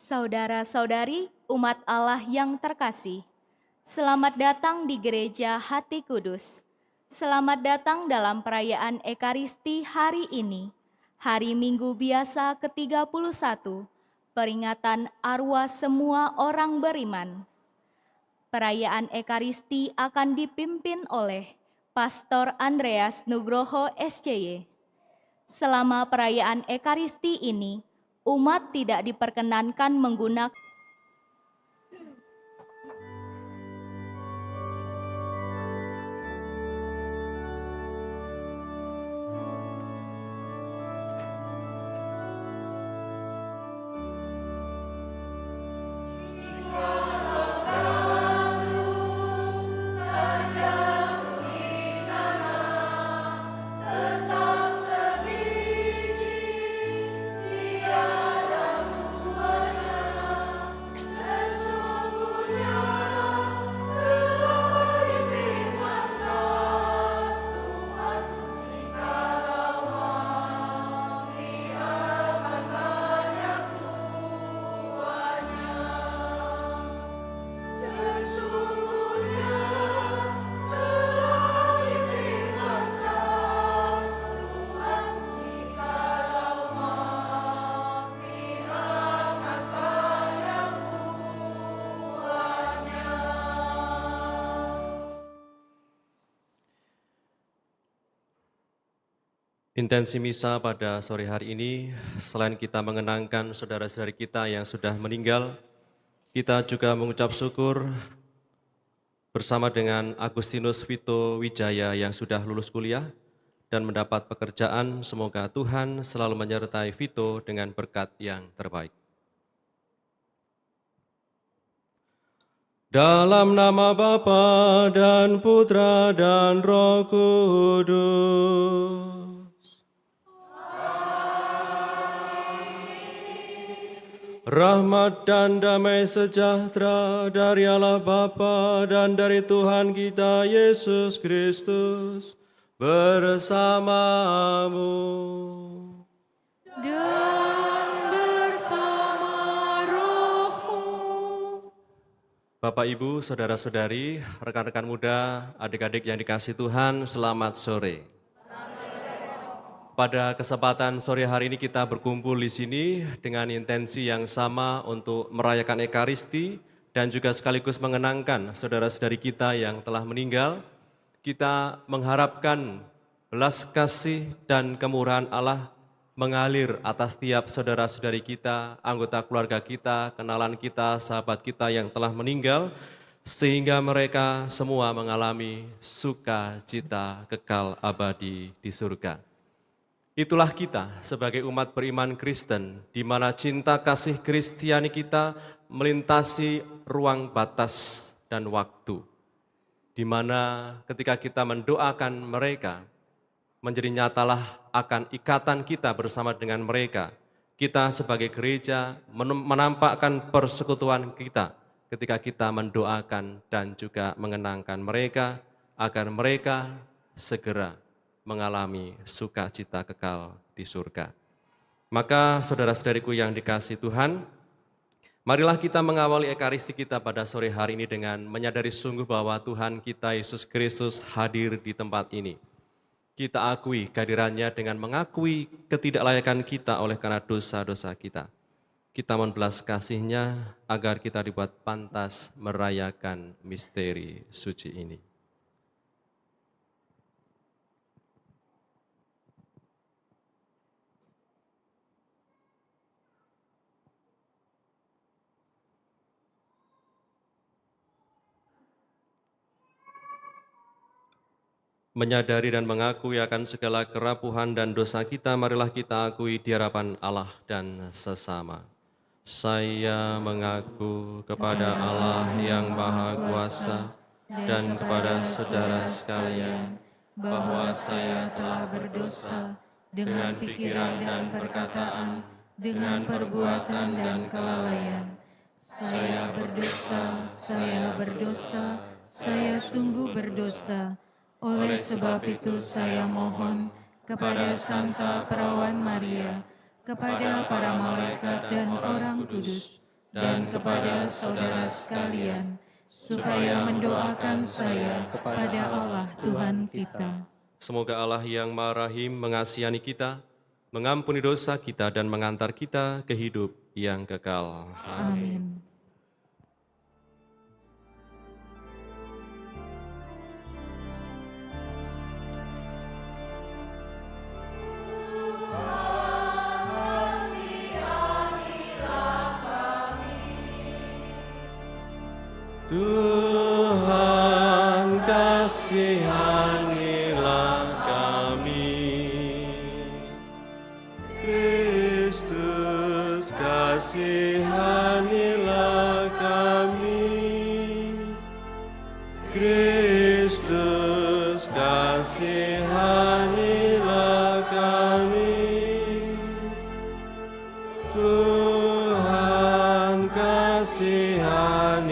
Saudara-saudari umat Allah yang terkasih, selamat datang di Gereja Hati Kudus. Selamat datang dalam perayaan Ekaristi hari ini, hari Minggu biasa ke-31, peringatan arwah semua orang beriman. Perayaan Ekaristi akan dipimpin oleh Pastor Andreas Nugroho SCY. Selama perayaan Ekaristi ini, umat tidak diperkenankan menggunakan Intensi misa pada sore hari ini, selain kita mengenangkan saudara-saudari kita yang sudah meninggal, kita juga mengucap syukur bersama dengan Agustinus Vito Wijaya yang sudah lulus kuliah dan mendapat pekerjaan. Semoga Tuhan selalu menyertai Vito dengan berkat yang terbaik. Dalam nama Bapa dan Putra dan Roh Kudus. Rahmat dan damai sejahtera dari Allah Bapa dan dari Tuhan kita Yesus Kristus bersamamu. Dan bersama rohmu. Bapak, Ibu, Saudara-saudari, rekan-rekan muda, adik-adik yang dikasihi Tuhan, selamat sore. Pada kesempatan sore hari ini kita berkumpul di sini dengan intensi yang sama untuk merayakan Ekaristi dan juga sekaligus mengenangkan saudara-saudari kita yang telah meninggal. Kita mengharapkan belas kasih dan kemurahan Allah mengalir atas tiap saudara-saudari kita, anggota keluarga kita, kenalan kita, sahabat kita yang telah meninggal, sehingga mereka semua mengalami sukacita kekal abadi di surga. Itulah kita sebagai umat beriman Kristen, di mana cinta kasih Kristiani kita melintasi ruang batas dan waktu, di mana ketika kita mendoakan mereka, menjadi nyatalah akan ikatan kita bersama dengan mereka. Kita sebagai gereja menampakkan persekutuan kita ketika kita mendoakan dan juga mengenangkan mereka, agar mereka segera mengalami sukacita kekal di surga. Maka saudara-saudariku yang dikasihi Tuhan, marilah kita mengawali Ekaristi kita pada sore hari ini dengan menyadari sungguh bahwa Tuhan kita Yesus Kristus hadir di tempat ini. Kita akui kehadirannya dengan mengakui ketidaklayakan kita oleh karena dosa-dosa kita. Kita mohon belas kasih-Nya agar kita dibuat pantas merayakan misteri suci ini. Menyadari dan mengakui akan segala kerapuhan dan dosa kita, marilah kita akui di hadapan Allah dan sesama. Saya mengaku kepada Allah yang Maha Kuasa dan kepada saudara sekalian bahwa saya telah berdosa dengan pikiran dan perkataan, dengan perbuatan dan kelalaian. Saya berdosa, saya sungguh berdosa. Oleh sebab itu saya mohon kepada Santa Perawan Maria, kepada para malaikat dan orang kudus, dan kepada saudara sekalian, supaya mendoakan saya kepada Allah Tuhan kita. Semoga Allah yang Maha Rahim mengasihani kita, mengampuni dosa kita, dan mengantar kita ke hidup yang kekal. Amin. Tuhan kasihanilah kami, Kristus kasihanilah kami, Kristus kasihanilah kami, Tuhan kasihanilah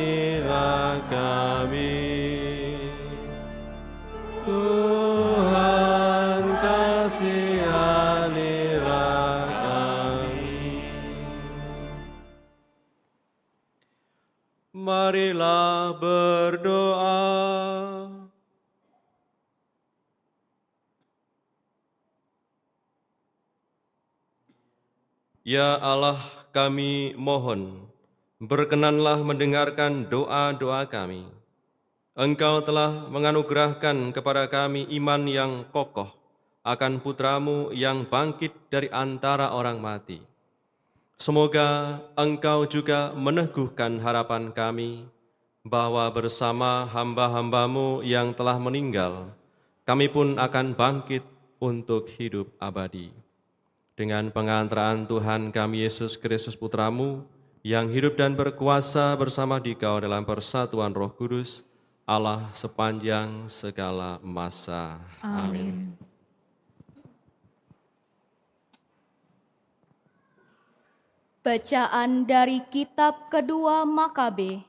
kami, Tuhan kasihanilah kami. Marilah berdoa. Ya Allah, kami mohon, berkenanlah mendengarkan doa-doa kami. Engkau telah menganugerahkan kepada kami iman yang kokoh akan putra-Mu yang bangkit dari antara orang mati. Semoga Engkau juga meneguhkan harapan kami bahwa bersama hamba-hamba-Mu yang telah meninggal, kami pun akan bangkit untuk hidup abadi. Dengan pengantaraan Tuhan kami Yesus Kristus Putra-Mu, yang hidup dan berkuasa bersama Dikau dalam persatuan Roh Kudus, Allah sepanjang segala masa. Amin. Bacaan dari kitab kedua Makabe.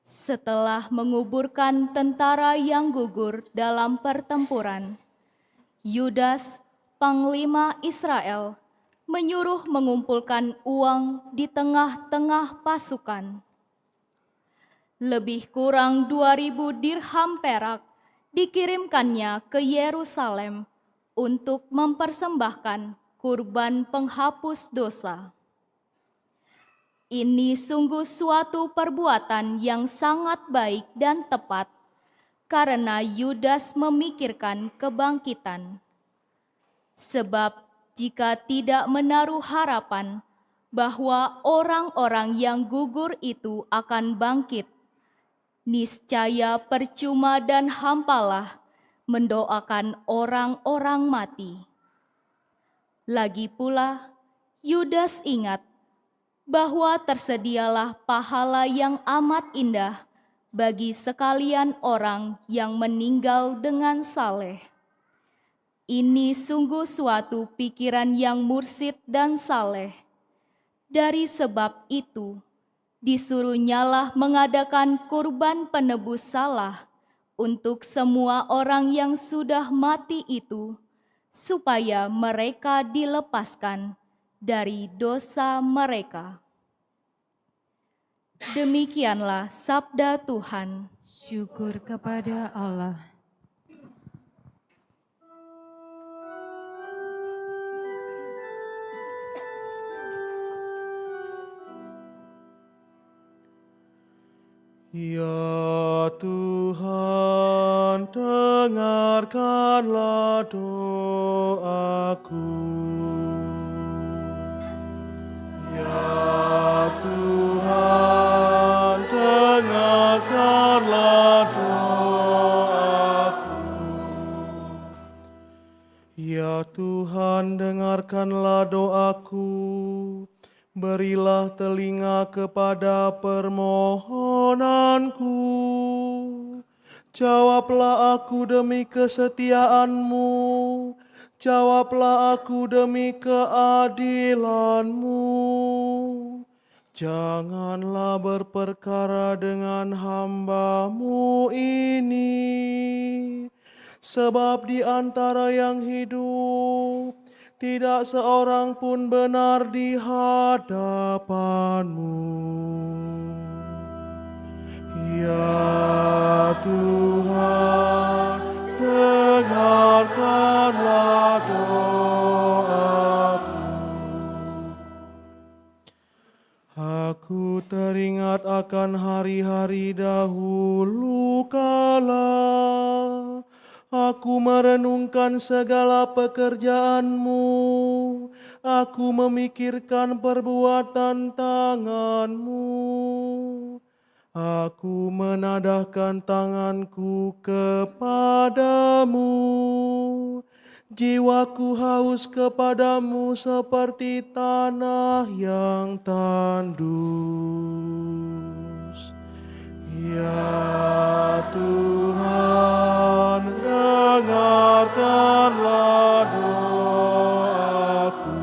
Setelah menguburkan tentara yang gugur dalam pertempuran, Yudas, panglima Israel, menyuruh mengumpulkan uang di tengah-tengah pasukan. Lebih kurang 2.000 dirham perak dikirimkannya ke Yerusalem untuk mempersembahkan kurban penghapus dosa. Ini sungguh suatu perbuatan yang sangat baik dan tepat, karena Yudas memikirkan kebangkitan. Sebab jika tidak menaruh harapan bahwa orang-orang yang gugur itu akan bangkit, niscaya percuma dan hampalah mendoakan orang-orang mati. Lagi pula, Yudas ingat bahwa tersedialah pahala yang amat indah bagi sekalian orang yang meninggal dengan saleh. Ini sungguh suatu pikiran yang mursyid dan saleh. Dari sebab itu, disuruhnyalah mengadakan kurban penebus salah untuk semua orang yang sudah mati itu, supaya mereka dilepaskan dari dosa mereka. Demikianlah sabda Tuhan. Syukur kepada Allah. Ya Tuhan, dengarkanlah doaku. Ya Tuhan, dengarkanlah doaku. Ya Tuhan, dengarkanlah doaku. Berilah telinga kepada permohonanku. Jawablah aku demi kesetiaan-Mu. Jawablah aku demi keadilan-Mu. Janganlah berperkara dengan hamba-Mu ini. Sebab di antara yang hidup tidak seorang pun benar di hadapan-Mu. Ya Tuhan, dengarkanlah doaku. Aku teringat akan hari-hari dahulu kala aku merenungkan segala pekerjaan-Mu. Aku memikirkan perbuatan tangan-Mu. Aku menadahkan tanganku kepadamu. Jiwaku haus kepadamu seperti tanah yang tandus. Ya Tuhan, dengarkanlah doaku.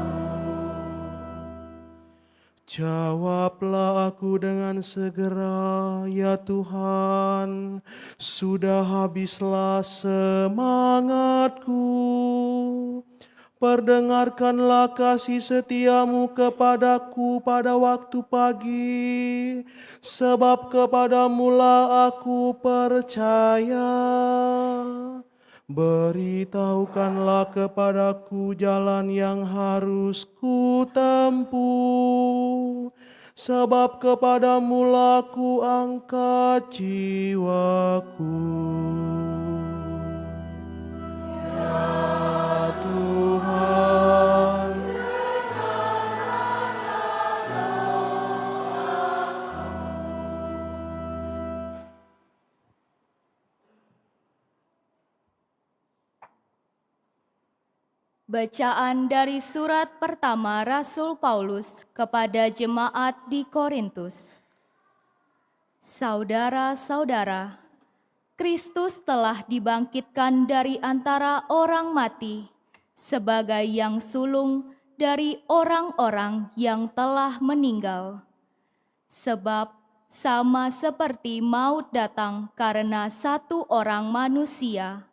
Jawablah aku dengan segera, ya Tuhan. Sudah habislah semangatku. Perdengarkanlah kasih setiamu kepadaku pada waktu pagi, sebab kepadamulah aku percaya. Beritahukanlah kepadaku jalan yang harus ku tempuh, sebab kepadamulah ku angkat jiwaku. Ya Tuhan, Bacaan dari surat pertama Rasul Paulus kepada jemaat di Korintus. Saudara-saudara, Kristus telah dibangkitkan dari antara orang mati sebagai yang sulung dari orang-orang yang telah meninggal. Sebab sama seperti maut datang karena satu orang manusia,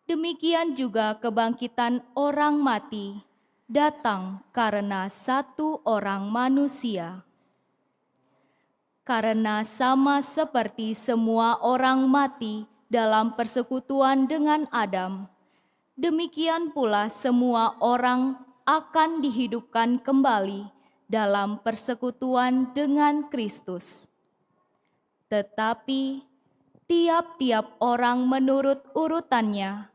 demikian juga kebangkitan orang mati datang karena satu orang manusia. Karena sama seperti semua orang mati dalam persekutuan dengan Adam, demikian pula semua orang akan dihidupkan kembali dalam persekutuan dengan Kristus. Tetapi tiap-tiap orang menurut urutannya,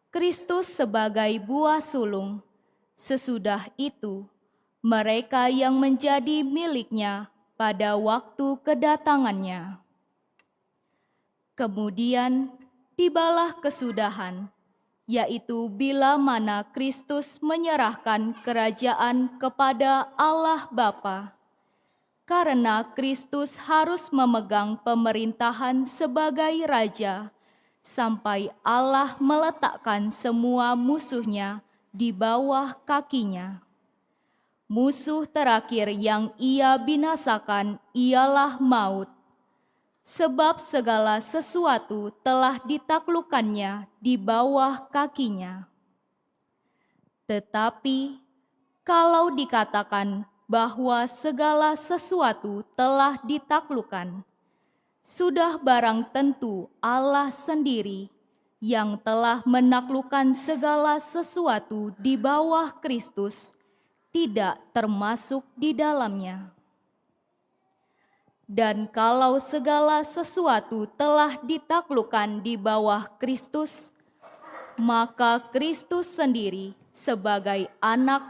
Kristus sebagai buah sulung, sesudah itu mereka yang menjadi miliknya pada waktu kedatangannya. Kemudian tibalah kesudahan, yaitu bila mana Kristus menyerahkan kerajaan kepada Allah Bapa, karena Kristus harus memegang pemerintahan sebagai Raja, sampai Allah meletakkan semua musuhnya di bawah kakinya. Musuh terakhir yang ia binasakan ialah maut, sebab segala sesuatu telah ditaklukkannya di bawah kakinya. Tetapi kalau dikatakan bahwa segala sesuatu telah ditaklukkan, sudah barang tentu Allah sendiri yang telah menaklukkan segala sesuatu di bawah Kristus tidak termasuk di dalamnya. Dan kalau segala sesuatu telah ditaklukkan di bawah Kristus, maka Kristus sendiri sebagai anak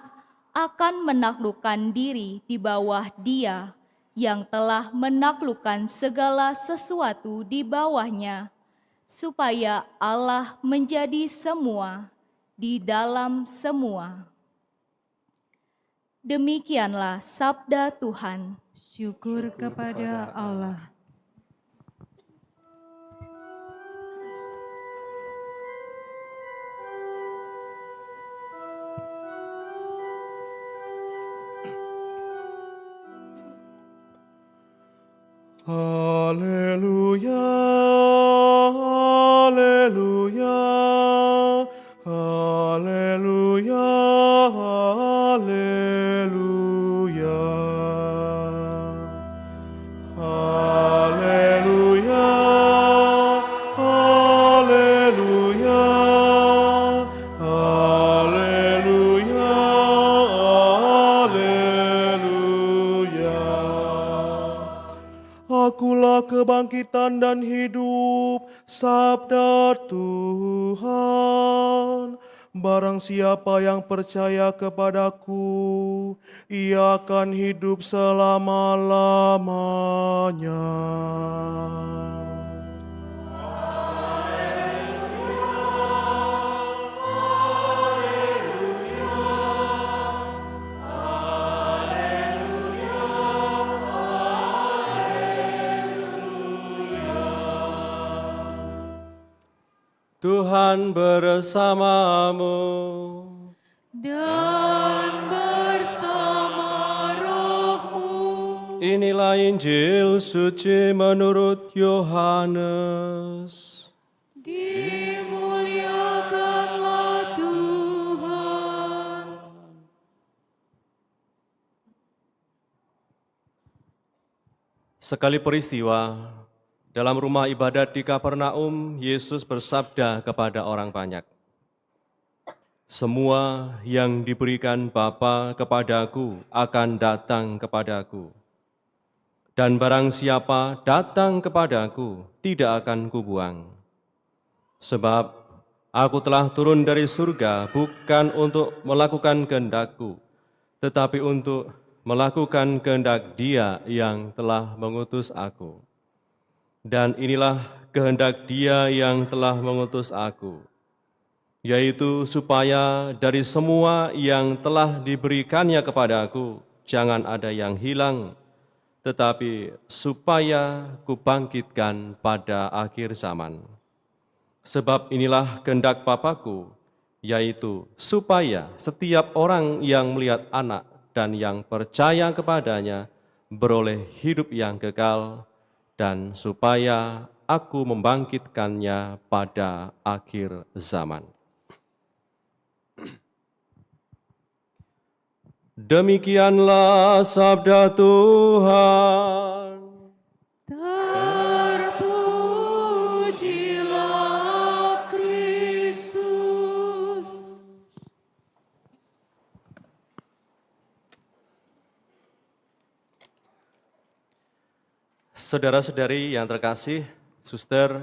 akan menaklukkan diri di bawah Dia yang telah menaklukkan segala sesuatu di bawahnya, supaya Allah menjadi semua di dalam semua. Demikianlah sabda Tuhan. Syukur kepada Allah. Haleluya, haleluya, Haleluya, haleluya. Haleluya, haleluya. Haleluya, haleluya. Akulah kebangkitan dan hidup, sabda Tuhan. Barang siapa yang percaya kepadaku, ia akan hidup selama-lamanya. Tuhan bersamamu. Dan bersama rohmu. Inilah Injil suci menurut Yohanes. Dimuliakanlah Tuhan. Sekali peristiwa, dalam rumah ibadat di Kapernaum, Yesus bersabda kepada orang banyak, "Semua yang diberikan Bapa kepadaku akan datang kepadaku. Dan barang siapa datang kepadaku, tidak akan kubuang. Sebab aku telah turun dari surga bukan untuk melakukan kehendakku, tetapi untuk melakukan kehendak Dia yang telah mengutus aku. Dan inilah kehendak Dia yang telah mengutus aku, yaitu supaya dari semua yang telah diberikannya kepadaku, jangan ada yang hilang, tetapi supaya kubangkitkan pada akhir zaman. Sebab inilah kehendak Bapa-Ku, yaitu supaya setiap orang yang melihat Anak dan yang percaya kepadanya beroleh hidup yang kekal, dan supaya aku membangkitkannya pada akhir zaman." Demikianlah sabda Tuhan. Terpujilah Kristus. Saudara-saudari yang terkasih, suster,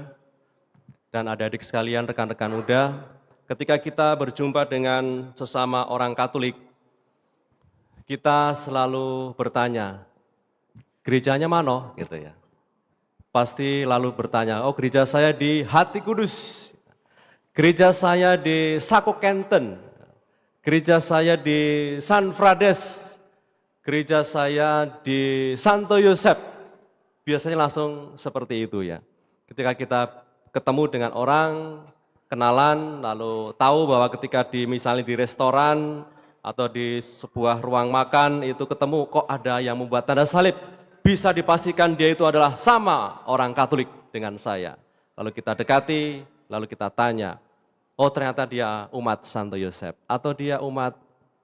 dan adik-adik sekalian, rekan-rekan muda, ketika kita berjumpa dengan sesama orang Katolik, kita selalu bertanya, gerejanya mana? Gitu ya. Pasti lalu bertanya, oh gereja saya di Hati Kudus, gereja saya di Sakokenten, gereja saya di San Frades, gereja saya di Santo Yosep. Biasanya langsung seperti itu ya. Ketika kita ketemu dengan orang, kenalan, lalu tahu bahwa ketika misalnya di restoran atau di sebuah ruang makan itu ketemu kok ada yang membuat tanda salib, bisa dipastikan dia itu adalah sama orang Katolik dengan saya. Lalu kita dekati, lalu kita tanya, oh ternyata dia umat Santo Yosep, atau dia umat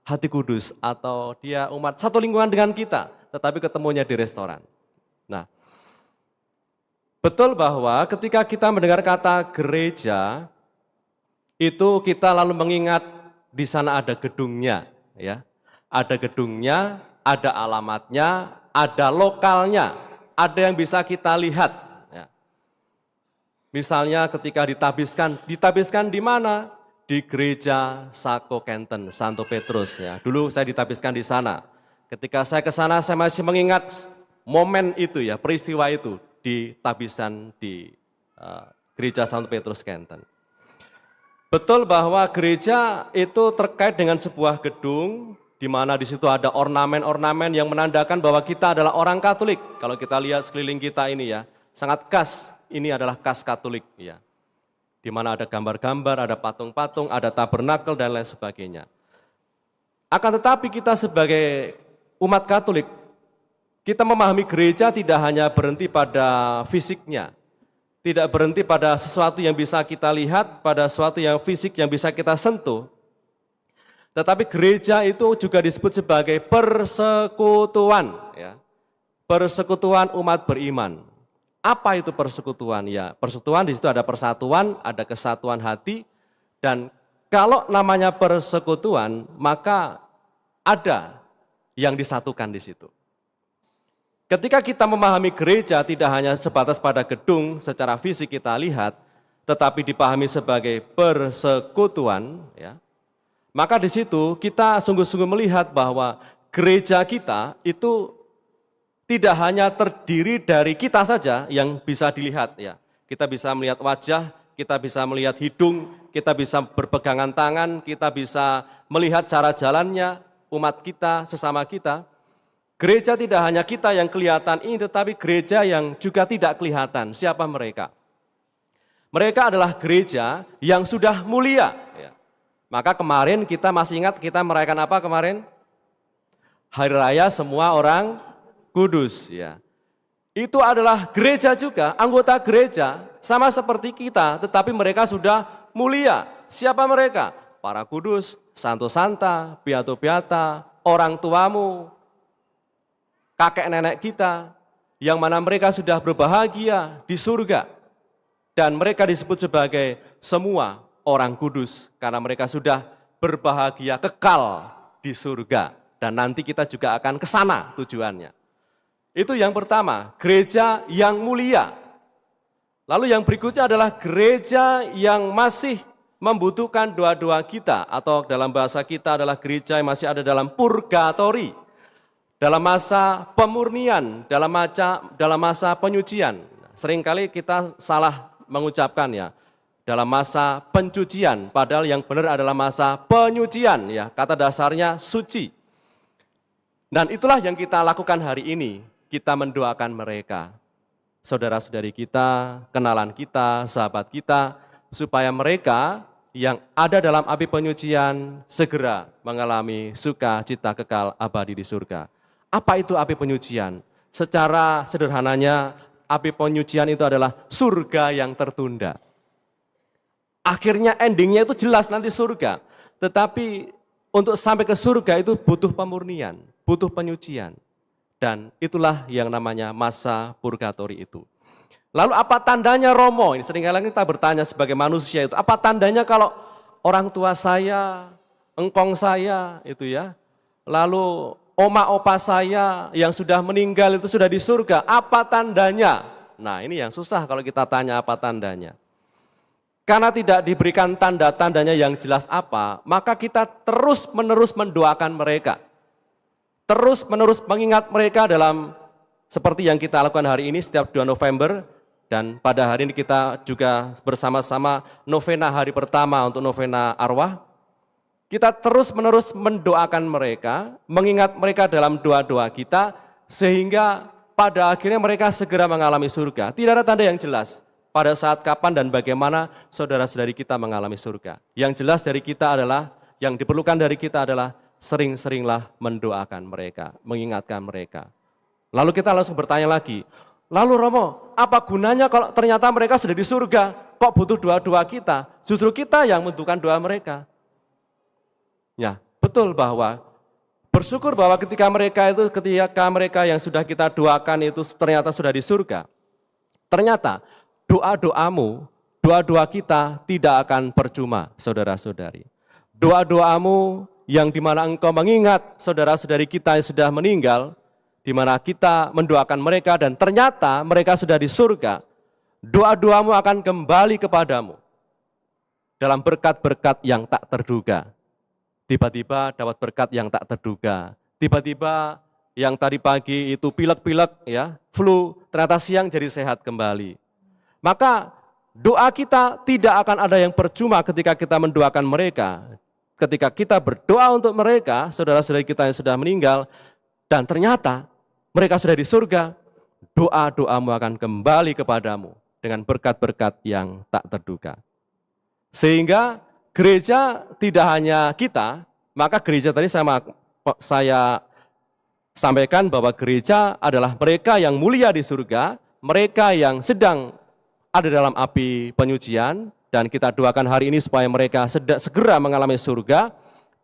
Hati Kudus, atau dia umat satu lingkungan dengan kita, tetapi ketemunya di restoran. Nah, betul bahwa ketika kita mendengar kata gereja, itu kita lalu mengingat di sana ada gedungnya, ya. Ada gedungnya, ada alamatnya, ada lokalnya, ada yang bisa kita lihat. Ya. Misalnya ketika ditabiskan di mana? Di gereja Sakokenten, Santo Petrus. Ya. Dulu saya ditabiskan di sana. Ketika saya ke sana, saya masih mengingat momen itu ya, peristiwa itu. Di tabisan di gereja Santo Petrus Kenten. Betul bahwa gereja itu terkait dengan sebuah gedung di mana di situ ada ornamen-ornamen yang menandakan bahwa kita adalah orang Katolik. Kalau kita lihat sekeliling kita ini ya, sangat khas. Ini adalah khas Katolik ya. Di mana ada gambar-gambar, ada patung-patung, ada tabernakel dan lain sebagainya. Akan tetapi kita sebagai umat Katolik, kita memahami gereja tidak hanya berhenti pada fisiknya, tidak berhenti pada sesuatu yang bisa kita lihat, pada sesuatu yang fisik yang bisa kita sentuh. Tetapi gereja itu juga disebut sebagai persekutuan, ya. Persekutuan umat beriman. Apa itu persekutuan? Ya, persekutuan di situ ada persatuan, ada kesatuan hati, dan kalau namanya persekutuan, maka ada yang disatukan di situ. Ketika kita memahami gereja tidak hanya sebatas pada gedung secara fisik kita lihat, tetapi dipahami sebagai persekutuan, ya, maka di situ kita sungguh-sungguh melihat bahwa gereja kita itu tidak hanya terdiri dari kita saja yang bisa dilihat, ya. Kita bisa melihat wajah, kita bisa melihat hidung, kita bisa berpegangan tangan, kita bisa melihat cara jalannya umat kita, sesama kita. Gereja tidak hanya kita yang kelihatan ini, tetapi gereja yang juga tidak kelihatan. Siapa mereka? Mereka adalah gereja yang sudah mulia. Ya. Maka kemarin kita masih ingat kita merayakan apa kemarin? Hari Raya Semua Orang Kudus. Ya. Itu adalah gereja juga, anggota gereja, sama seperti kita, tetapi mereka sudah mulia. Siapa mereka? Para kudus, santo-santa, piato-piata, orang tuamu, kakek nenek kita, yang mana mereka sudah berbahagia di surga. Dan mereka disebut sebagai semua orang kudus, karena mereka sudah berbahagia kekal di surga. Dan nanti kita juga akan ke sana tujuannya. Itu yang pertama, gereja yang mulia. Lalu yang berikutnya adalah gereja yang masih membutuhkan doa-doa kita, atau dalam bahasa kita adalah gereja yang masih ada dalam purgatori. Dalam masa pemurnian, dalam masa penyucian. Seringkali kita salah mengucapkannya. Dalam masa pencucian, padahal yang benar adalah masa penyucian. Ya, kata dasarnya suci. Dan itulah yang kita lakukan hari ini. Kita mendoakan mereka. Saudara-saudari kita, kenalan kita, sahabat kita, supaya mereka yang ada dalam api penyucian segera mengalami sukacita kekal abadi di surga. Apa itu api penyucian? Secara sederhananya, api penyucian itu adalah surga yang tertunda. Akhirnya endingnya itu jelas nanti surga. Tetapi untuk sampai ke surga itu butuh pemurnian, butuh penyucian. Dan itulah yang namanya masa purgatori itu. Lalu apa tandanya Romo? Ini seringkali kita bertanya sebagai manusia itu, apa tandanya kalau orang tua saya, engkong saya itu ya, lalu oma opa saya yang sudah meninggal itu sudah di surga, apa tandanya? Nah ini yang susah kalau kita tanya apa tandanya. Karena tidak diberikan tanda-tandanya yang jelas apa, maka kita terus-menerus mendoakan mereka. Terus-menerus mengingat mereka dalam seperti yang kita lakukan hari ini setiap 2 November. Dan pada hari ini kita juga bersama-sama novena hari pertama untuk novena arwah. Kita terus-menerus mendoakan mereka, mengingat mereka dalam doa-doa kita, sehingga pada akhirnya mereka segera mengalami surga. Tidak ada tanda yang jelas pada saat kapan dan bagaimana saudara-saudari kita mengalami surga. Yang jelas dari kita adalah, yang diperlukan dari kita adalah sering-seringlah mendoakan mereka, mengingatkan mereka. Lalu kita langsung bertanya lagi, lalu Romo, apa gunanya kalau ternyata mereka sudah di surga? Kok butuh doa-doa kita? Justru kita yang membutuhkan doa mereka. Ya, betul bahwa bersyukur bahwa ketika mereka yang sudah kita doakan itu ternyata sudah di surga. Ternyata doa-doamu, doa-doa kita tidak akan percuma, saudara-saudari. Doa-doamu yang dimana engkau mengingat saudara-saudari kita yang sudah meninggal, di mana kita mendoakan mereka dan ternyata mereka sudah di surga, doa-doamu akan kembali kepadamu dalam berkat-berkat yang tak terduga. Tiba-tiba dapat berkat yang tak terduga. Tiba-tiba yang tadi pagi itu pilek-pilek, ya, flu, ternyata siang jadi sehat kembali. Maka doa kita tidak akan ada yang percuma ketika kita mendoakan mereka. Ketika kita berdoa untuk mereka, saudara-saudari kita yang sudah meninggal, dan ternyata mereka sudah di surga, doa-doamu akan kembali kepadamu dengan berkat-berkat yang tak terduga. Sehingga gereja tidak hanya kita, maka gereja tadi saya sampaikan bahwa gereja adalah mereka yang mulia di surga, mereka yang sedang ada dalam api penyucian, dan kita doakan hari ini supaya mereka segera mengalami surga,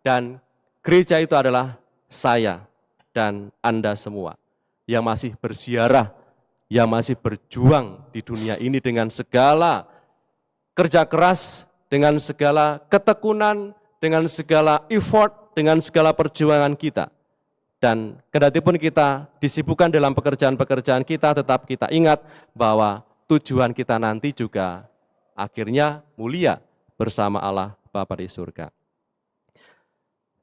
dan gereja itu adalah saya dan Anda semua yang masih berziarah, yang masih berjuang di dunia ini dengan segala kerja keras, dengan segala ketekunan, dengan segala effort, dengan segala perjuangan kita. Dan kendati pun kita disibukkan dalam pekerjaan-pekerjaan kita, tetap kita ingat bahwa tujuan kita nanti juga akhirnya mulia bersama Allah Bapa di surga.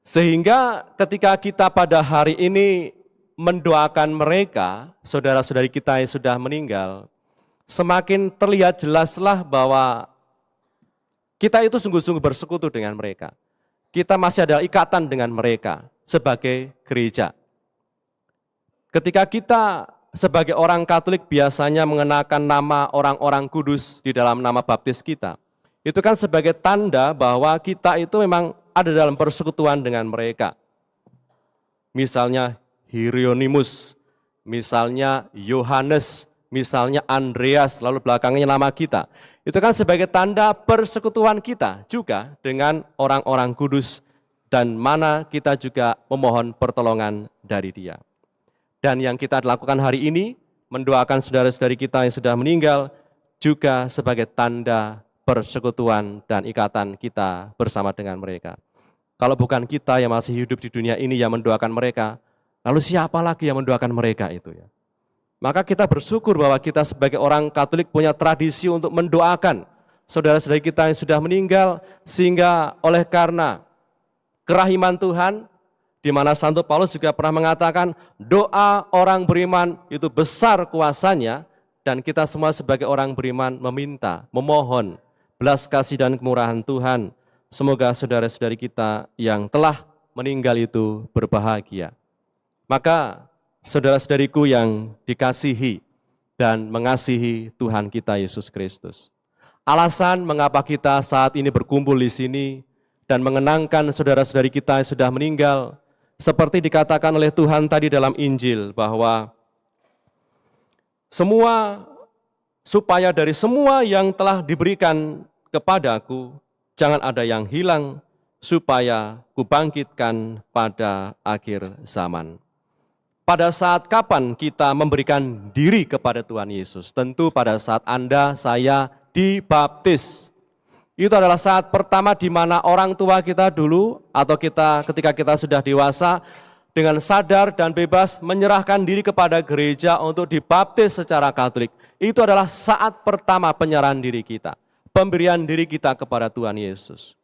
Sehingga ketika kita pada hari ini mendoakan mereka, saudara-saudari kita yang sudah meninggal, semakin terlihat jelaslah bahwa kita itu sungguh-sungguh bersekutu dengan mereka. Kita masih ada ikatan dengan mereka sebagai gereja. Ketika kita sebagai orang Katolik biasanya mengenakan nama orang-orang kudus di dalam nama baptis kita, itu kan sebagai tanda bahwa kita itu memang ada dalam persekutuan dengan mereka. Misalnya Hieronymus, misalnya Yohanes, misalnya Andreas, lalu belakangnya nama kita. Itu kan sebagai tanda persekutuan kita juga dengan orang-orang kudus, dan mana kita juga memohon pertolongan dari Dia. Dan yang kita lakukan hari ini, mendoakan saudara-saudari kita yang sudah meninggal, juga sebagai tanda persekutuan dan ikatan kita bersama dengan mereka. Kalau bukan kita yang masih hidup di dunia ini yang mendoakan mereka, lalu siapa lagi yang mendoakan mereka itu ya? Maka kita bersyukur bahwa kita sebagai orang Katolik punya tradisi untuk mendoakan saudara-saudari kita yang sudah meninggal, sehingga oleh karena kerahiman Tuhan, di mana Santo Paulus juga pernah mengatakan doa orang beriman itu besar kuasanya, dan kita semua sebagai orang beriman meminta, memohon belas kasih dan kemurahan Tuhan. Semoga saudara-saudari kita yang telah meninggal itu berbahagia. Maka saudara-saudariku yang dikasihi dan mengasihi Tuhan kita Yesus Kristus, alasan mengapa kita saat ini berkumpul di sini dan mengenangkan saudara-saudari kita yang sudah meninggal, seperti dikatakan oleh Tuhan tadi dalam Injil, bahwa supaya dari semua yang telah diberikan kepadaku, jangan ada yang hilang, supaya kubangkitkan pada akhir zaman. Pada saat kapan kita memberikan diri kepada Tuhan Yesus? Tentu pada saat Anda, saya dibaptis. Itu adalah saat pertama di mana orang tua kita dulu, atau kita ketika kita sudah dewasa, dengan sadar dan bebas menyerahkan diri kepada gereja untuk dibaptis secara Katolik. Itu adalah saat pertama penyerahan diri kita, pemberian diri kita kepada Tuhan Yesus.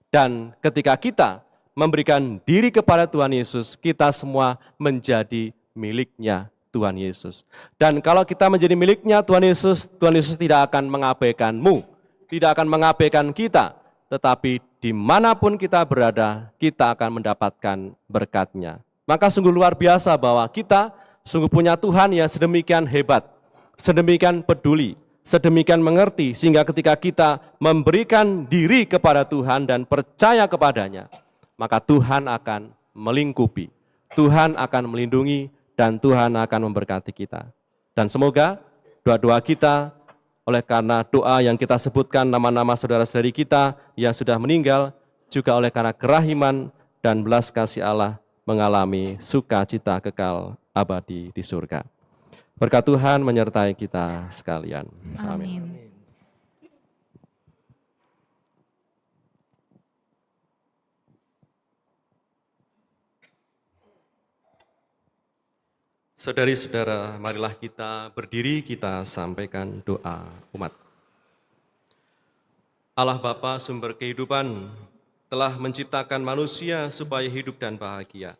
Dan ketika kita memberikan diri kepada Tuhan Yesus, kita semua menjadi miliknya Tuhan Yesus. Dan kalau kita menjadi miliknya Tuhan Yesus tidak akan mengabaikanmu, tidak akan mengabaikan kita, tetapi dimanapun kita berada, kita akan mendapatkan berkat-Nya. Maka sungguh luar biasa bahwa kita sungguh punya Tuhan yang sedemikian hebat, sedemikian peduli, sedemikian mengerti, sehingga ketika kita memberikan diri kepada Tuhan dan percaya kepadanya, maka Tuhan akan melingkupi, Tuhan akan melindungi, dan Tuhan akan memberkati kita. Dan semoga doa-doa kita, oleh karena doa yang kita sebutkan nama-nama saudara-saudari kita yang sudah meninggal, juga oleh karena kerahiman dan belas kasih Allah, mengalami sukacita kekal abadi di surga. Berkat Tuhan menyertai kita sekalian. Amin. Saudari-saudara, marilah kita berdiri, kita sampaikan doa umat. Allah Bapa sumber kehidupan telah menciptakan manusia supaya hidup dan bahagia.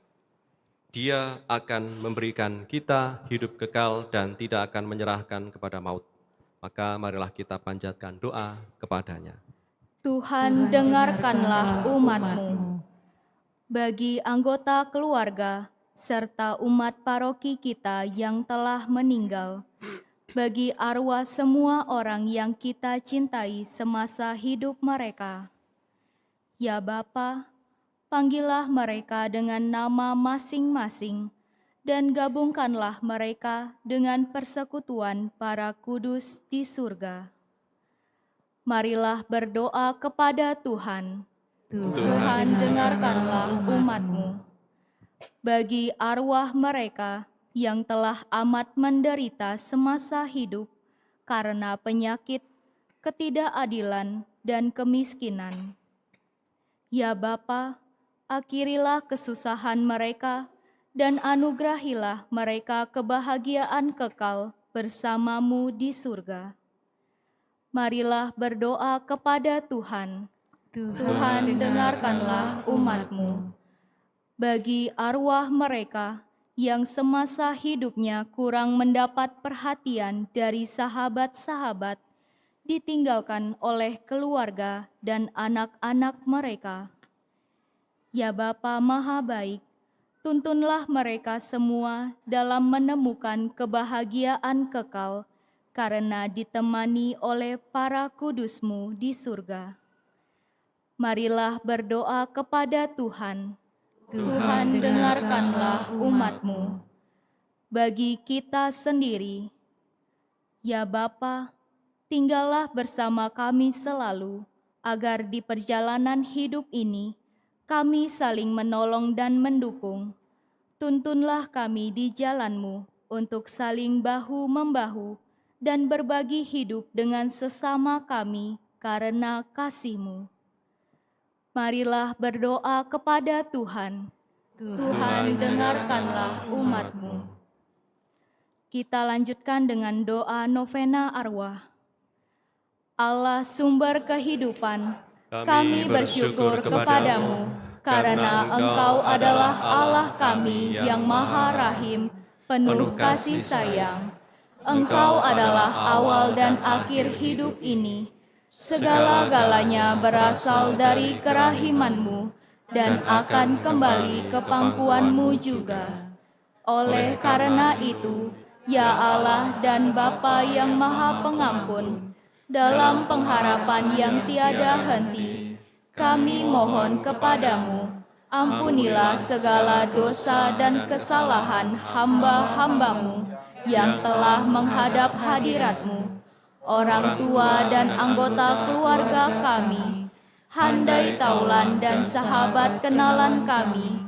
Dia akan memberikan kita hidup kekal dan tidak akan menyerahkan kepada maut. Maka marilah kita panjatkan doa kepadanya. Tuhan, dengarkanlah umat-Mu. Bagi anggota keluarga serta umat paroki kita yang telah meninggal, bagi arwah semua orang yang kita cintai semasa hidup mereka. Ya Bapa, panggillah mereka dengan nama masing-masing, dan gabungkanlah mereka dengan persekutuan para kudus di surga. Marilah berdoa kepada Tuhan. Tuhan, Dengarkanlah umat-Mu. Bagi arwah mereka yang telah amat menderita semasa hidup karena penyakit, ketidakadilan, dan kemiskinan. Ya Bapa, akhirilah kesusahan mereka dan anugerahilah mereka kebahagiaan kekal bersama-Mu di surga. Marilah berdoa kepada Tuhan. Tuhan, dengarkanlah umat-Mu. Bagi arwah mereka yang semasa hidupnya kurang mendapat perhatian dari sahabat-sahabat, ditinggalkan oleh keluarga dan anak-anak mereka. Ya Bapa Maha Baik, tuntunlah mereka semua dalam menemukan kebahagiaan kekal karena ditemani oleh para kudus-Mu di surga. Marilah berdoa kepada Tuhan. Tuhan, dengarkanlah umat-Mu. Bagi kita sendiri, ya Bapa, tinggallah bersama kami selalu, agar di perjalanan hidup ini kami saling menolong dan mendukung. Tuntunlah kami di jalan-Mu untuk saling bahu-membahu dan berbagi hidup dengan sesama kami karena kasih-Mu. Marilah berdoa kepada Tuhan. Tuhan, dengarkanlah umat-Mu. Kita lanjutkan dengan doa novena arwah. Allah sumber kehidupan, kami bersyukur kepadamu, karena Engkau adalah Allah kami yang maha rahim, penuh kasih sayang. Engkau adalah awal dan akhir hidup ini. Segala-galanya berasal dari kerahiman-Mu dan akan kembali ke pangkuan-Mu juga. Oleh karena itu, ya Allah dan Bapa yang maha pengampun, dalam pengharapan yang tiada henti, kami mohon kepadamu, ampunilah segala dosa dan kesalahan hamba-hambamu yang telah menghadap hadirat-Mu, orang tua dan anggota keluarga kami, handai taulan dan sahabat kenalan kami,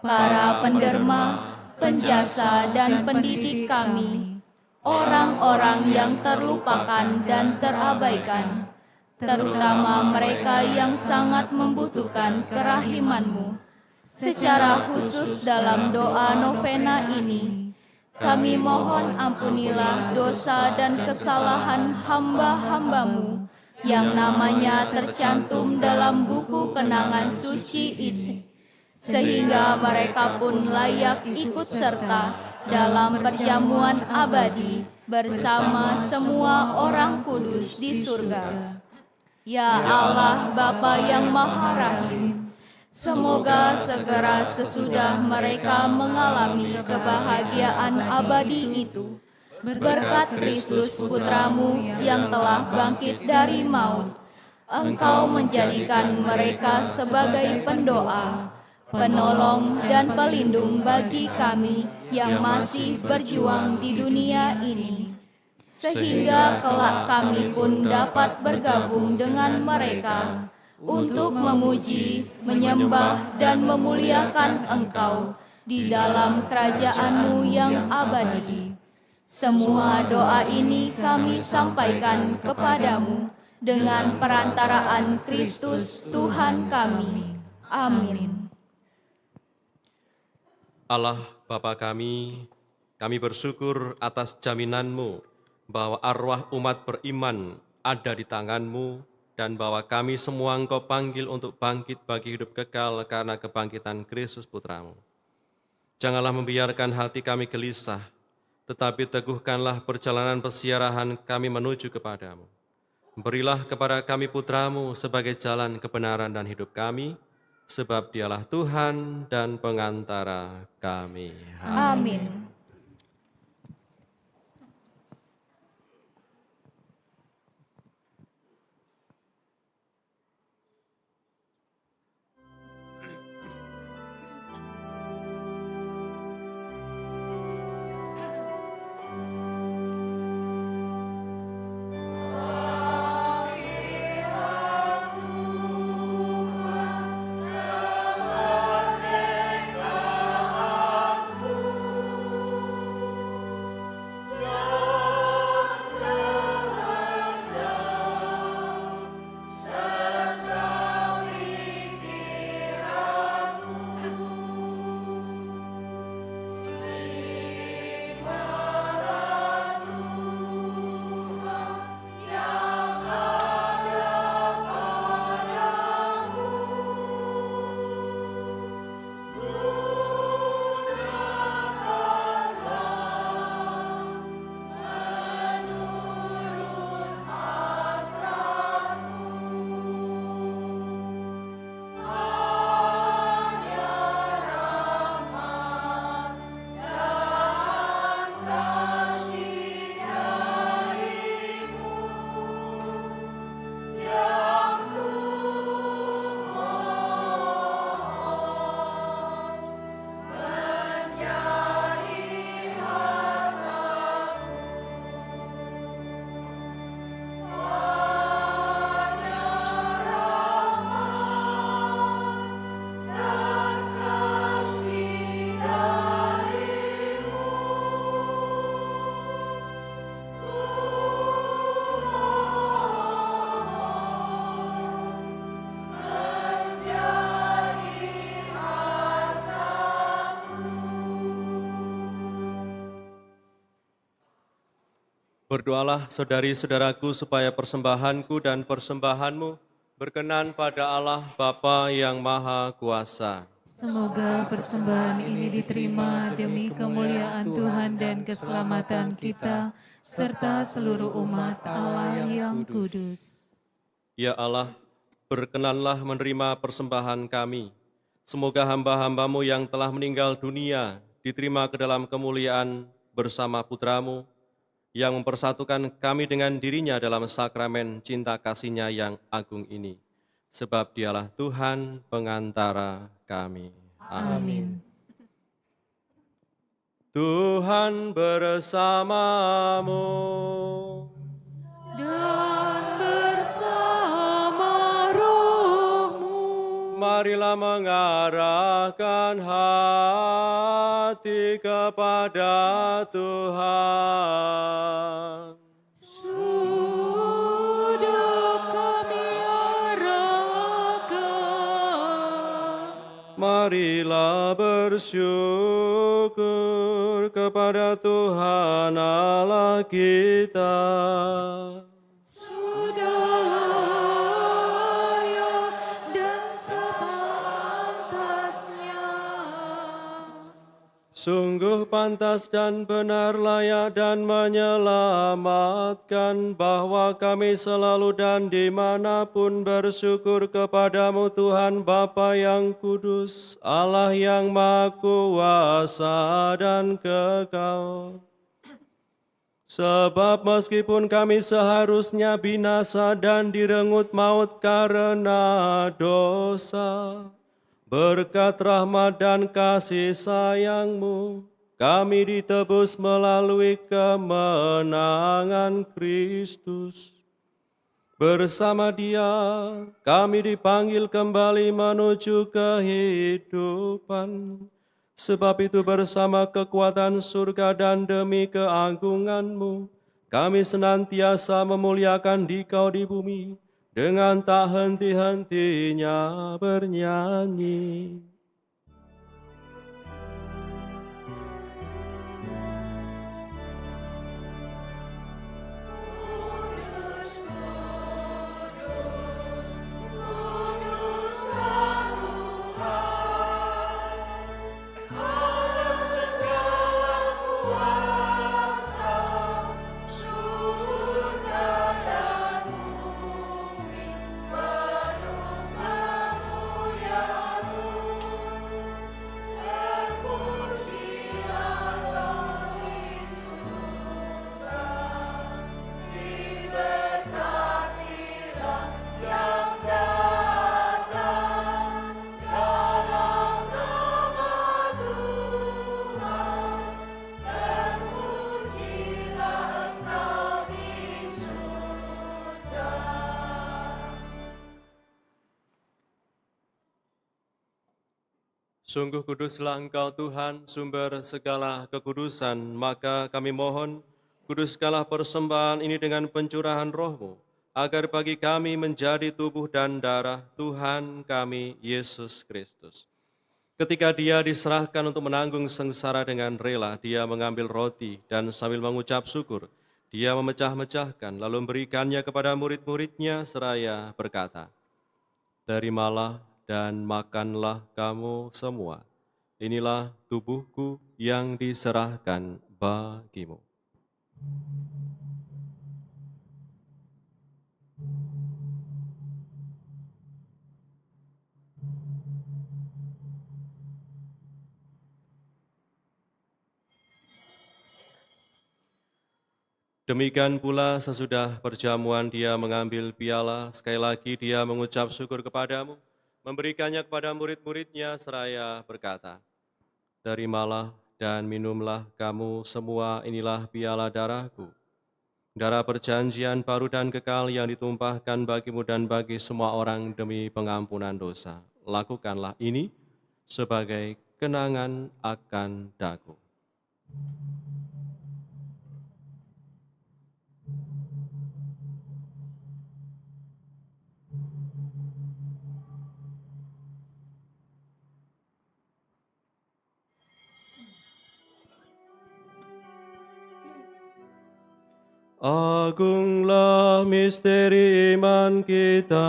para penderma, penjasa dan pendidik kami, orang-orang yang terlupakan dan terabaikan, terutama mereka yang sangat membutuhkan kerahiman-Mu. Secara khusus dalam doa novena ini, kami mohon ampunilah dosa dan kesalahan hamba-hamba-Mu yang namanya tercantum dalam buku kenangan suci ini, sehingga mereka pun layak ikut serta dalam perjamuan abadi bersama semua orang kudus di surga. Ya Allah Bapa yang maha rahim, semoga segera sesudah mereka mengalami kebahagiaan abadi itu, berkat Kristus Putra-Mu yang telah bangkit dari maut, Engkau menjadikan mereka sebagai pendoa, penolong dan pelindung bagi kami yang masih berjuang di dunia ini, sehingga kelak kami pun dapat bergabung dengan mereka untuk memuji, menyembah, dan memuliakan Engkau di dalam kerajaan-Mu yang abadi. Semua doa ini kami sampaikan kepadamu dengan perantaraan Kristus Tuhan kami. Amin. Allah Bapa kami bersyukur atas jaminan-Mu bahwa arwah umat beriman ada di tangan-Mu dan bahwa kami semua Engkau panggil untuk bangkit bagi hidup kekal karena kebangkitan Kristus Putra-Mu. Janganlah membiarkan hati kami gelisah, tetapi teguhkanlah perjalanan pesiarahan kami menuju kepadamu. Berilah kepada kami Putra-Mu sebagai jalan kebenaran dan hidup kami, sebab Dialah Tuhan dan pengantara kami. Amin. Berdoalah saudari-saudaraku supaya persembahanku dan persembahanmu berkenan pada Allah Bapa yang Maha Kuasa. Semoga persembahan ini diterima demi kemuliaan Tuhan dan keselamatan kita, serta seluruh umat Allah yang kudus. Ya Allah, berkenanlah menerima persembahan kami. Semoga hamba-hambamu yang telah meninggal dunia diterima ke dalam kemuliaan bersama putramu, yang mempersatukan kami dengan dirinya dalam sakramen cinta kasih-Nya yang agung ini. Sebab dialah Tuhan pengantara kami. Amin. Tuhan bersamamu. Dan bersama rohmu, Marilah mengarahkan hati kepada Tuhan. sudah kami arahkan. Marilah bersyukur kepada Tuhan Allah kita. Sudah layak dan sepantasnya. Sungguh pantas dan benar, layak dan menyelamatkan, bahwa kami selalu dan dimanapun bersyukur kepadamu Tuhan Bapa yang kudus, Allah yang Maha Kuasa dan kekal. Sebab meskipun kami seharusnya binasa dan direnggut maut karena dosa, berkat rahmat dan kasih sayang-Mu, kami ditebus melalui kemenangan Kristus. Bersama Dia, kami dipanggil kembali menuju kehidupan. Sebab itu bersama kekuatan surga dan demi keagungan-Mu, kami senantiasa memuliakan Dikau di bumi, dengan tak henti-hentinya bernyanyi. Sungguh kuduslah Engkau Tuhan, sumber segala kekudusan, maka kami mohon, kuduskanlah persembahan ini dengan pencurahan roh-Mu, agar bagi kami menjadi tubuh dan darah Tuhan kami, Yesus Kristus. Ketika Dia diserahkan untuk menanggung sengsara dengan rela, Dia mengambil roti dan sambil mengucap syukur, Dia memecah-mecahkan, lalu memberikannya kepada murid-murid-Nya seraya berkata, "Terimalah dan makanlah kamu semua. Inilah tubuhku yang diserahkan bagimu." Demikian pula sesudah perjamuan Dia mengambil piala, sekali lagi Dia mengucap syukur kepadamu, memberikannya kepada murid-murid-Nya seraya berkata, "Terimalah dan minumlah kamu semua, inilah piala darahku, darah perjanjian baru dan kekal yang ditumpahkan bagimu dan bagi semua orang demi pengampunan dosa. Lakukanlah ini sebagai kenangan akan daku." Agunglah misteri iman kita.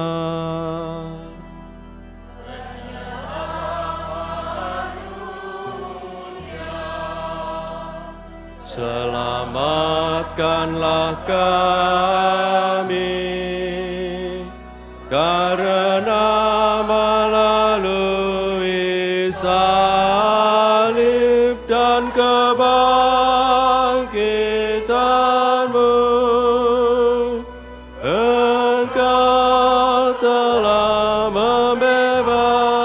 Selamatkanlah kami, karena melalui salib dan kebangkitan-Mu, Engkau telah membebaskan.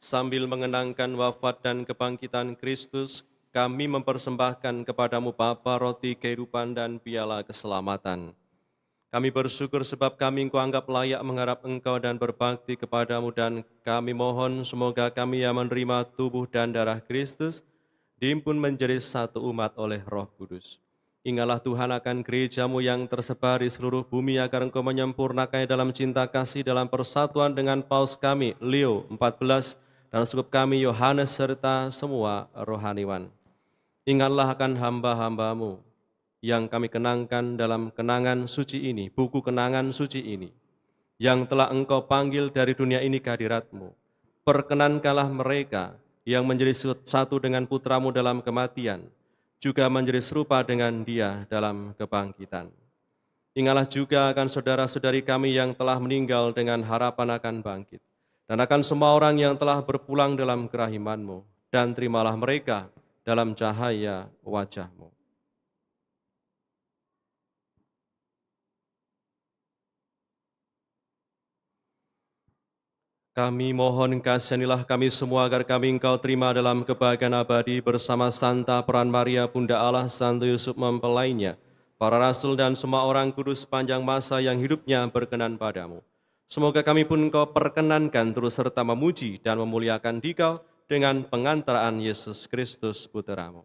Sambil mengenangkan wafat dan kebangkitan Kristus, kami mempersembahkan kepadamu Bapa roti kehidupan dan piala keselamatan. Kami bersyukur sebab kami Engkau anggap layak mengharap Engkau dan berbakti kepadamu, dan kami mohon semoga kami yang menerima tubuh dan darah Kristus dihimpun menjadi satu umat oleh Roh Kudus. Ingatlah Tuhan akan gereja-Mu yang tersebar di seluruh bumi, agar Engkau menyempurnakannya dalam cinta kasih dalam persatuan dengan Paus kami, Leo XIV, dan uskup kami, Yohanes, serta semua rohaniwan. Ingatlah akan hamba-hamba-Mu yang kami kenangkan dalam kenangan suci ini, buku kenangan suci ini, yang telah Engkau panggil dari dunia ini ke hadirat-Mu. Perkenankanlah mereka yang menjadi satu dengan Putra-Mu dalam kematian, juga menjadi serupa dengan Dia dalam kebangkitan. Ingatlah juga akan saudara-saudari kami yang telah meninggal dengan harapan akan bangkit, dan akan semua orang yang telah berpulang dalam kerahiman-Mu, dan terimalah mereka dalam cahaya wajah-Mu. Kami mohon kasihanilah kami semua agar kami Engkau terima dalam kebahagiaan abadi bersama Santa Peran Maria, Bunda Allah, Santo Yusuf mempelainya, para rasul dan semua orang kudus sepanjang masa yang hidupnya berkenan padamu. Semoga kami pun Engkau perkenankan terus serta memuji dan memuliakan Dikau dengan pengantaraan Yesus Kristus Putra-Mu.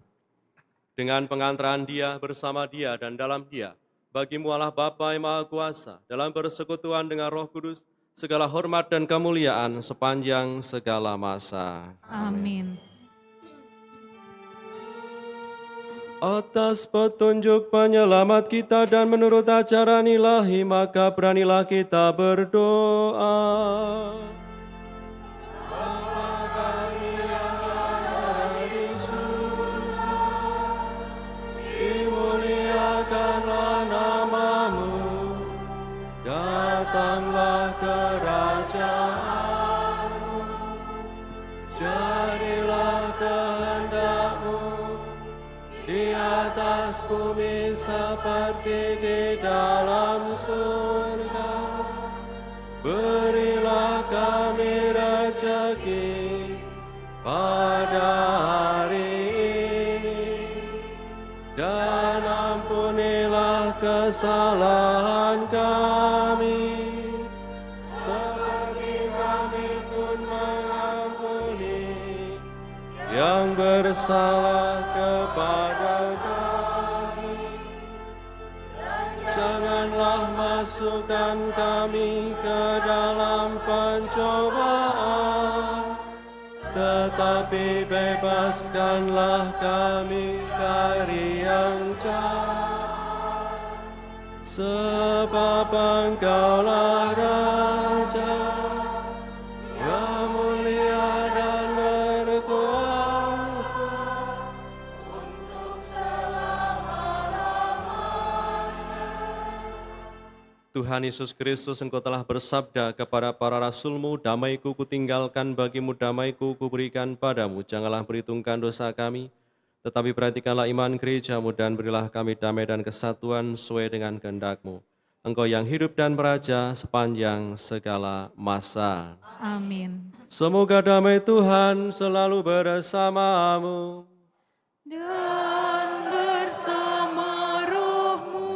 Dengan pengantaraan Dia, bersama Dia, dan dalam Dia, bagi-Mu Allah Bapa yang Maha Kuasa, dalam persekutuan dengan Roh Kudus, segala hormat dan kemuliaan sepanjang segala masa. Amin. Atas petunjuk penyelamat kita dan menurut ajaran ilahi, maka beranilah kita berdoa. Bapa kami yang ada di surga, dimuliakanlah nama-Mu, datanglah kerajaan-Mu, jadilah kehendak-Mu di atas bumi seperti di dalam surga. Berilah kami rezeki pada hari ini, dan ampunilah kesalahan kami, seperti kami pun mengampuni yang bersalah kepada kami. Janganlah masukkan kami ke dalam pencobaan, tetapi bebaskanlah kami dari yang jahat. Sebab Engkaulah Raja yang mulia dan berkuasa untuk selama-lamanya. Tuhan Yesus Kristus, Engkau telah bersabda kepada para rasul-Mu, damai-Ku kutinggalkan bagimu, damai-Ku kuberikan padamu. Janganlah perhitungkan dosa kami, tetapi perhatikanlah iman gereja-Mu, dan berilah kami damai dan kesatuan sesuai dengan kehendak-Mu. Engkau yang hidup dan beraja sepanjang segala masa. Amin. Semoga damai Tuhan selalu bersamamu. Dan bersama rohmu.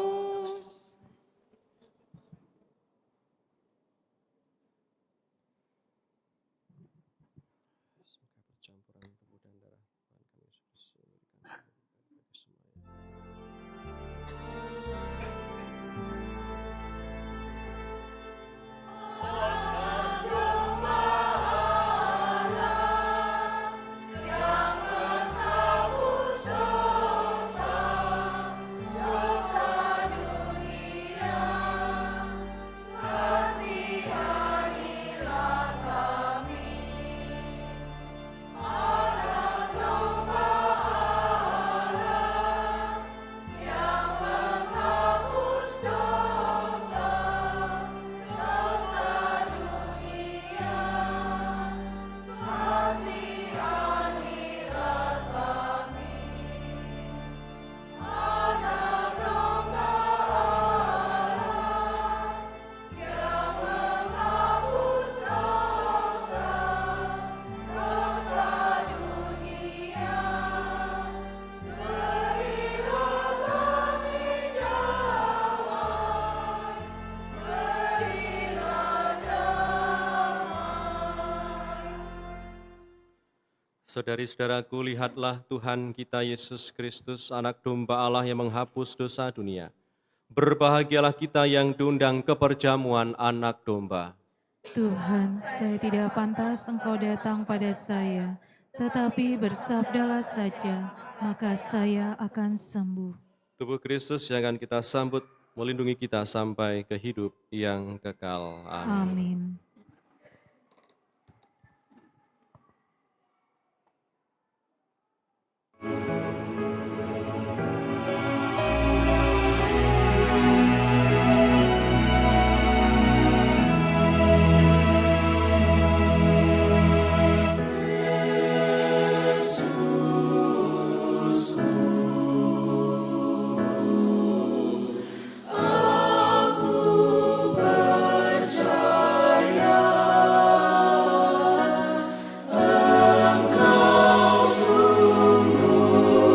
Saudari-saudaraku, lihatlah Tuhan kita Yesus Kristus, anak domba Allah yang menghapus dosa dunia. Berbahagialah kita yang diundang ke perjamuan anak domba. Tuhan, saya tidak pantas Engkau datang pada saya, tetapi bersabdalah saja, maka saya akan sembuh. Tubuh Kristus yang akan kita sambut, melindungi kita sampai ke hidup yang kekal. Amin. Amin. Engkau sungguh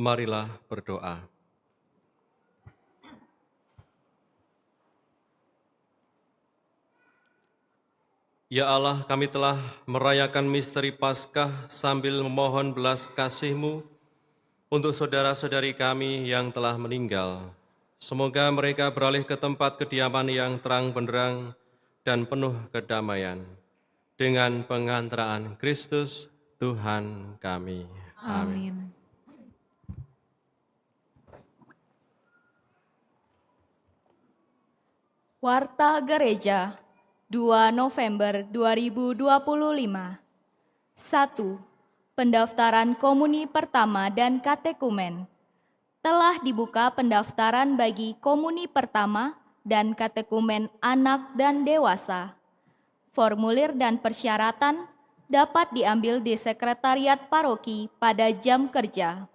Marilah berdoa. Ya Allah, kami telah merayakan misteri Paskah sambil memohon belas kasih-Mu untuk saudara-saudari kami yang telah meninggal. Semoga mereka beralih ke tempat kediaman yang terang benderang dan penuh kedamaian. Dengan pengantaraan Kristus, Tuhan kami. Amin. Warta Gereja 2 November 2025. 1. Pendaftaran komuni pertama dan katekumen. telah dibuka pendaftaran bagi komuni pertama dan katekumen anak dan dewasa. Formulir dan persyaratan dapat diambil di Sekretariat Paroki pada jam kerja.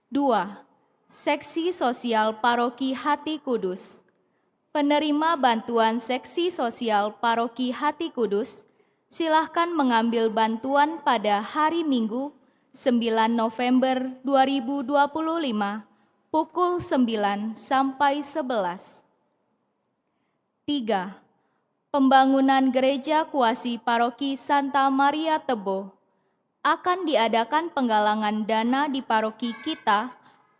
2. Seksi Sosial Paroki Hati Kudus. Penerima bantuan Seksi Sosial Paroki Hati Kudus, silahkan mengambil bantuan pada hari Minggu 9 November 2025 pukul 9 sampai 11. 3. Pembangunan Gereja Kuasi Paroki Santa Maria Tebo. Akan diadakan penggalangan dana di paroki kita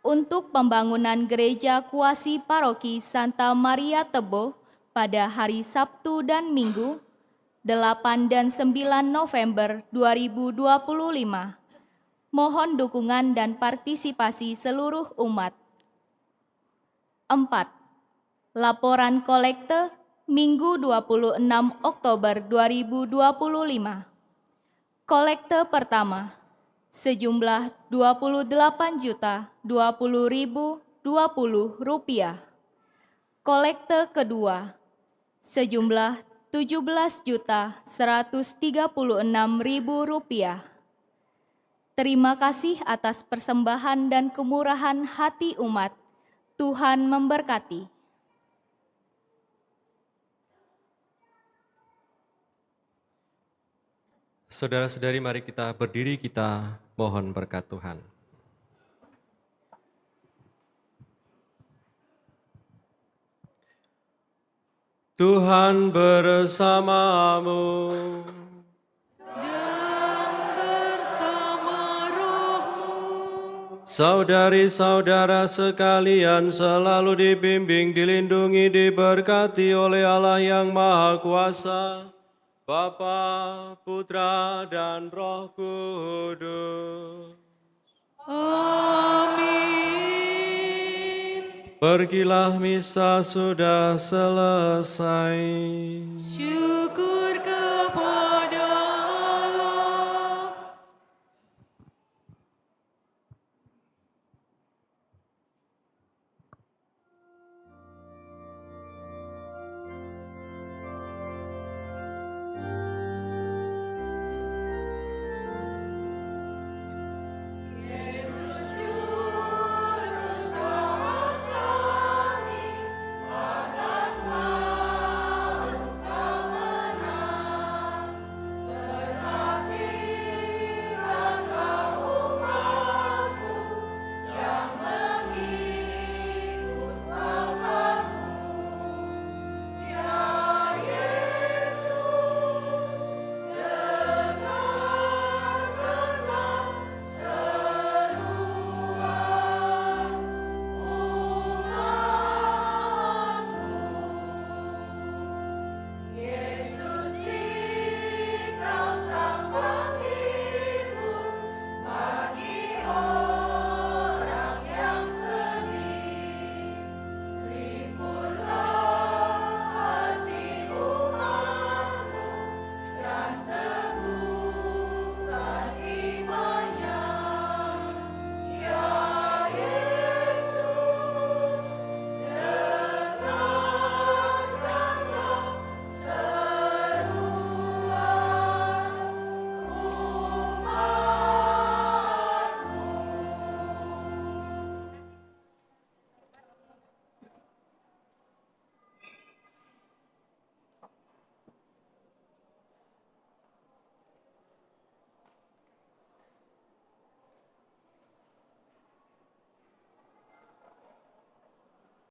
untuk pembangunan Gereja Kuasi Paroki Santa Maria Tebo pada hari Sabtu dan Minggu 8 dan 9 November 2025. Mohon dukungan dan partisipasi seluruh umat. 4. Laporan kolekte Minggu 26 Oktober 2025. Kolekte pertama sejumlah Rp28.020.020. Kolekte kedua sejumlah Rp17.136.000. Terima kasih atas persembahan dan kemurahan hati umat. Tuhan memberkati. Saudara-saudari, mari kita berdiri, kita mohon berkat Tuhan. Tuhan bersamamu. Saudari-saudara sekalian, selalu dibimbing, dilindungi, diberkati oleh Allah yang Maha Kuasa, Bapa, Putra, dan Roh Kudus. Amin. Pergilah, misa sudah selesai. Syukur